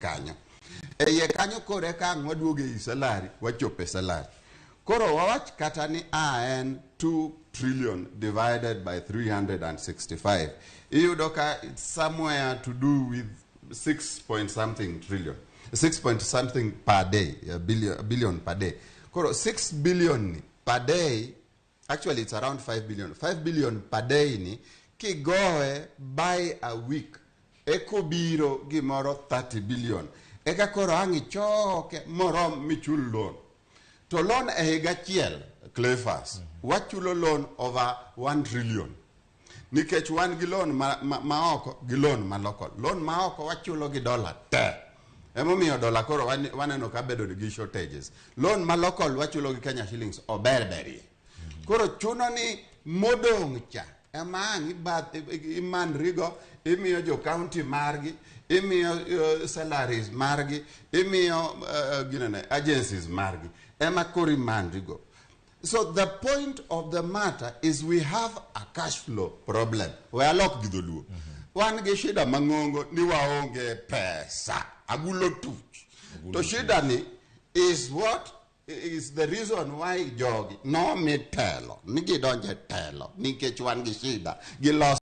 kanyo. Eye kanyo kore ka ng'waduoge i salary, wachope salary. Koro wawach kata ni en 2 trillion divided by 365. Iyudo ka it's somewhere to do with 6 point something trillion. 6 point something per day, a billion per day. Koro 6 billion per day, actually it's around 5 billion. 5 billion per day ni kigoe by a week. Eko biro gimoro 30 billion. Eka koro angi choke morom michul loan. To loan e higa chiel, Cleophas, wachulo loan over 1 trillion. Nikech wan gi loan maoko gi loan ma local. Loan maoko wachulo gi dollar te. Emomiyo dollar koro waneno ka bedo gi shortages. Loan ma local wachulo gi Kenya shillings oberberi. Koro chuno ni modong cha. Emang iman rigo, imiyo jo county margi, imiyo salaries margi, imiyo agencies margi. Ema kori man rigo. So the point of the matter is we have a cash flow problem. We are locked gidoluo. Wan ge shida mangongo ni waonge pesa. Agulo tuch. To shida ni is what is the reason why jogi no me telo. Nigi donje telo. Nikech wan ge shida. Gilos